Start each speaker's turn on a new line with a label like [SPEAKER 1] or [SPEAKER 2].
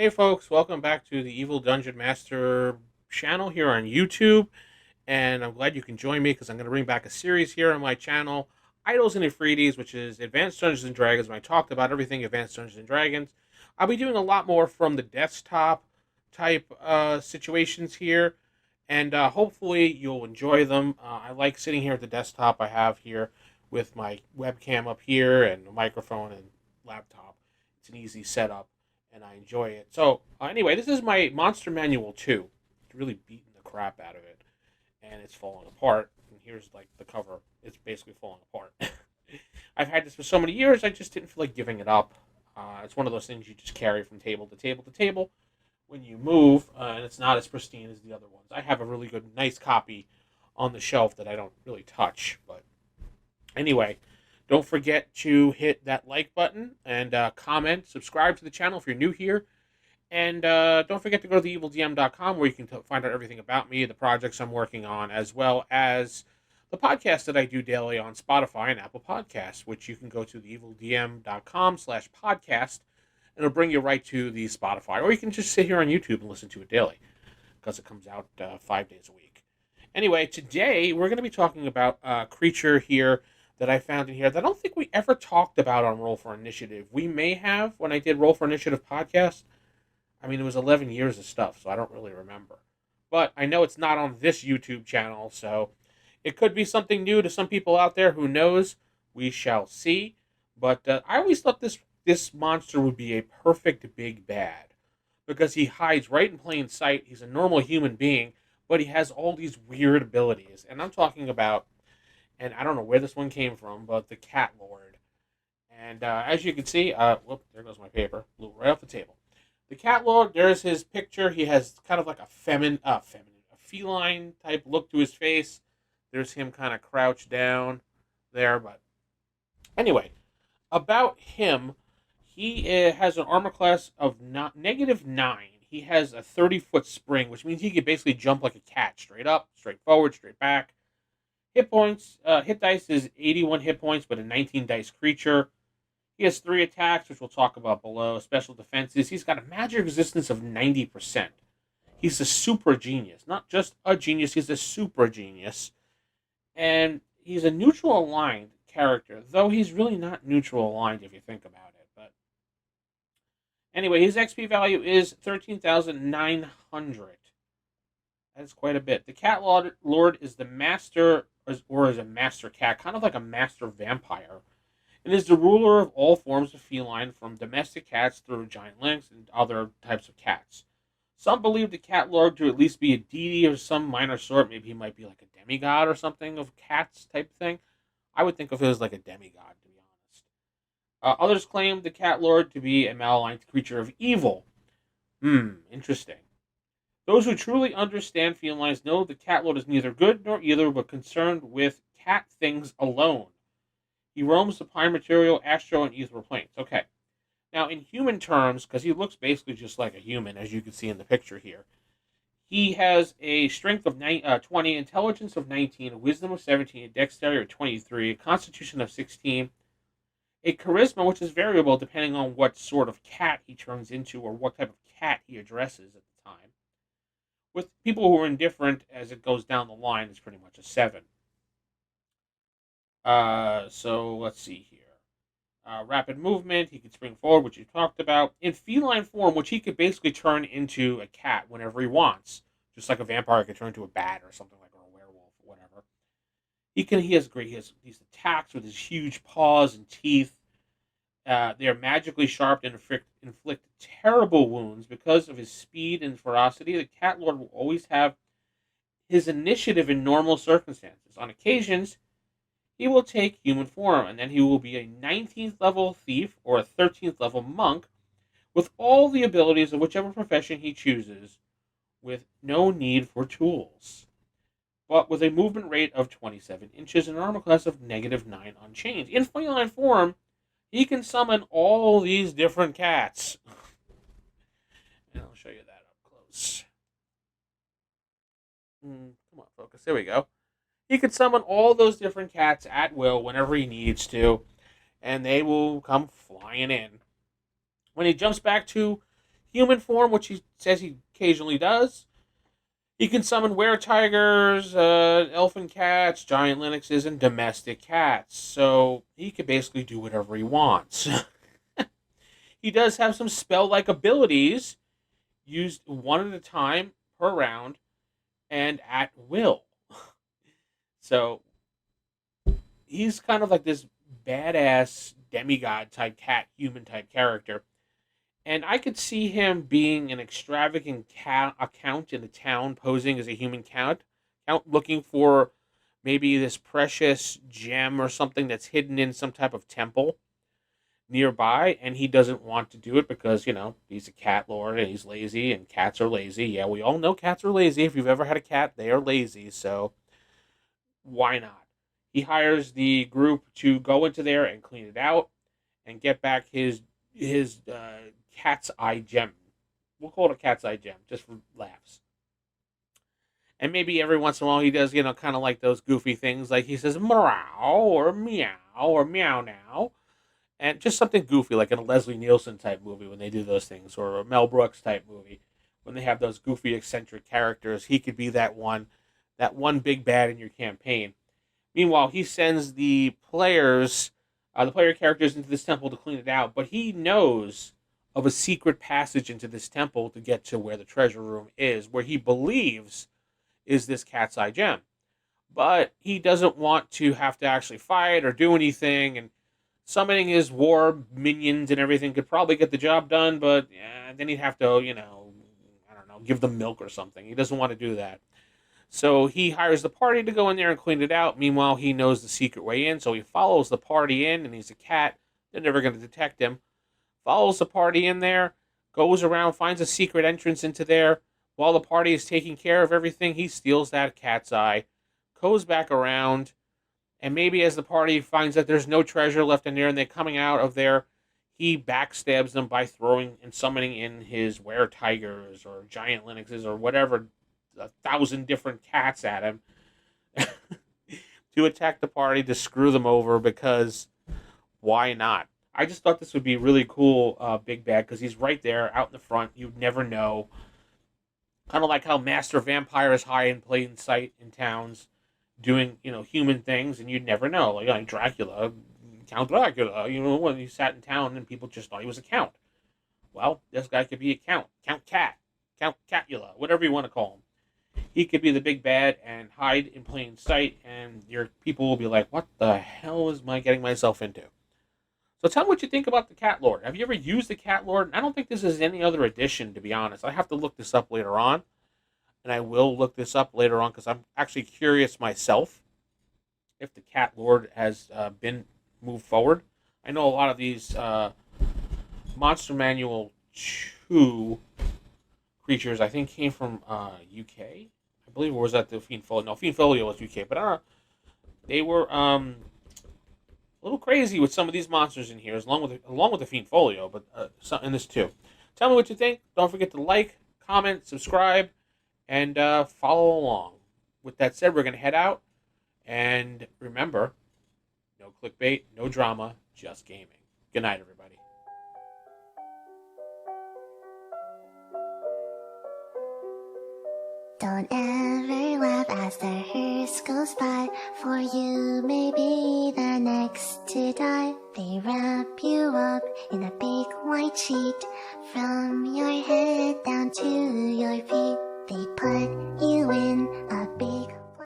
[SPEAKER 1] Hey folks, welcome back to the Evil Dungeon Master channel here on YouTube. And I'm glad you can join me because I'm going to bring back a series here on my channel, Idols and Ifritis, which is Advanced Dungeons and Dragons. When I talked about everything Advanced Dungeons and Dragons, I'll be doing a lot more from the desktop type situations here. And hopefully you'll enjoy them. I like sitting here at the desktop I have here with my webcam up here and a microphone and laptop. It's an easy setup and I enjoy it. So, anyway, this is my Monster Manual 2. It's really beating the crap out of it, and it's falling apart. And here's, like, the cover. It's basically falling apart. I've had this for so many years, I just didn't feel like giving it up. It's one of those things you just carry from table to table to table when you move, and it's not as pristine as the other ones. I have a really good, nice copy on the shelf that I don't really touch, but anyway, don't forget to hit that like button and comment, subscribe to the channel if you're new here. And don't forget to go to theevildm.com where you can find out everything about me, the projects I'm working on, as well as the podcast that I do daily on Spotify and Apple Podcasts, which you can go to theevildm.com/podcast, and it'll bring you right to the Spotify. Or you can just sit here on YouTube and listen to it daily because it comes out 5 days a week. Anyway, today we're going to be talking about a creature here that I found in here that I don't think we ever talked about on Roll for Initiative. We may have when I did Roll for Initiative podcast. I mean, it was 11 years of stuff, so I don't really remember. But I know it's not on this YouTube channel, so it could be something new to some people out there. Who knows? We shall see. But I always thought this monster would be a perfect big bad because he hides right in plain sight. He's a normal human being, but he has all these weird abilities. And I'm talking about, and I don't know where this one came from, but the Catlord. And as you can see, whoop, there goes my paper, blew right off the table. The Catlord, there's his picture. He has kind of like a a feline type look to his face. There's him kind of crouched down there. But anyway, about him, he has an armor class of -9. He has a 30-foot spring, which means he can basically jump like a cat, straight up, straight forward, straight back. Hit points, hit dice is 81 hit points, but a 19 dice creature. He has 3 attacks, which we'll talk about below. Special defenses. He's got a magic resistance of 90%. He's a super genius. Not just a genius, he's a super genius. And he's a neutral aligned character, though he's really not neutral aligned if you think about it. But anyway, his XP value is 13,900. That's quite a bit. The Cat Lord is the master, or is a master cat, kind of like a master vampire. It is the ruler of all forms of feline, from domestic cats through giant lynx and other types of cats. Some believe the Cat Lord to at least be a deity of some minor sort. Maybe he might be like a demigod or something of cats type thing. I would think of it as like a demigod, to be honest. Others claim the Cat Lord to be a malaligned creature of evil. Interesting. Those who truly understand felines know the Cat Lord is neither good nor evil, but concerned with cat things alone. He roams the pine material, astral, and ethereal planes. Okay. Now, in human terms, because he looks basically just like a human, as you can see in the picture here, he has a strength of 20, intelligence of 19, a wisdom of 17, a dexterity of 23, a constitution of 16, a charisma, which is variable depending on what sort of cat he turns into or what type of cat he addresses at the time. With people who are indifferent, as it goes down the line, it's pretty much a 7. So let's see here. Rapid movement, he could spring forward, which you talked about. In feline form, which he could basically turn into a cat whenever he wants. Just like a vampire could turn into a bat or something like, or a werewolf or whatever. He has these attacks with his huge paws and teeth. They are magically sharp and inflict terrible wounds. Because of his speed and ferocity, the Cat Lord will always have his initiative in normal circumstances. On occasions, he will take human form, and then he will be a 19th level thief or a 13th level monk with all the abilities of whichever profession he chooses, with no need for tools, but with a movement rate of 27 inches and an armor class of -9 unchanged. In feline form, he can summon all these different cats. And I'll show you that up close. Come on, focus. There we go. He could summon all those different cats at will whenever he needs to, and they will come flying in. When he jumps back to human form, which he says he occasionally does. He can summon were-tigers, elfin cats, giant lynxes, and domestic cats. So he could basically do whatever he wants. He does have some spell-like abilities used one at a time per round and at will. So he's kind of like this badass demigod type cat, human type character. And I could see him being an extravagant account in the town, posing as a human count looking for maybe this precious gem or something that's hidden in some type of temple nearby, and he doesn't want to do it because, he's a cat lord and he's lazy, and cats are lazy. Yeah, we all know cats are lazy. If you've ever had a cat, they are lazy, so why not? He hires the group to go into there and clean it out and get back his cat's eye gem. We'll call it a cat's eye gem, just for laughs. And maybe every once in a while he does, kind of like those goofy things, like he says meow or meow now. And just something goofy, like in a Leslie Nielsen type movie when they do those things, or a Mel Brooks type movie when they have those goofy, eccentric characters. He could be that one big bad in your campaign. Meanwhile, he sends the player characters into this temple to clean it out, but he knows of a secret passage into this temple to get to where the treasure room is, where he believes is this cat's eye gem. But he doesn't want to have to actually fight or do anything, and summoning his war minions and everything could probably get the job done, but then he'd have to, I don't know, give them milk or something. He doesn't want to do that. So he hires the party to go in there and clean it out. Meanwhile, he knows the secret way in, so he follows the party in, and he's a cat. They're never going to detect him. Follows the party in there, goes around, finds a secret entrance into there. While the party is taking care of everything, he steals that cat's eye, goes back around, and maybe as the party finds that there's no treasure left in there and they're coming out of there, he backstabs them by throwing and summoning in his were-tigers or giant lynxes or whatever, 1,000 different cats at him to attack the party, to screw them over, because why not? I just thought this would be really cool, Big Bad, because he's right there out in the front. You'd never know. Kind of like how Master Vampire is high in plain sight in towns, doing, human things, and you'd never know. Like Dracula, Count Dracula, when he sat in town and people just thought he was a count. Well, this guy could be a count. Count Cat. Count Catula, whatever you want to call him. He could be the big bad and hide in plain sight, and your people will be like, what the hell am I getting myself into? So tell me what you think about the Catlord. Have you ever used the Catlord? I don't think this is any other edition, to be honest. I have to look this up later on, and I will look this up later on because I'm actually curious myself if the Catlord has been moved forward. I know a lot of these Monster Manual 2 creatures, I think, came from UK. I believe, or was that the Fiend Folio? No, Fiend Folio was UK, but I don't know. They were a little crazy with some of these monsters in here, along with the Fiend Folio, but in this too. Tell me what you think. Don't forget to like, comment, subscribe, and follow along. With that said, we're going to head out, and remember, no clickbait, no drama, just gaming. Good night, everybody.
[SPEAKER 2] Don't ever laugh as the hearse goes by, for you may be the next to die. They wrap you up in a big white sheet, from your head down to your feet. They put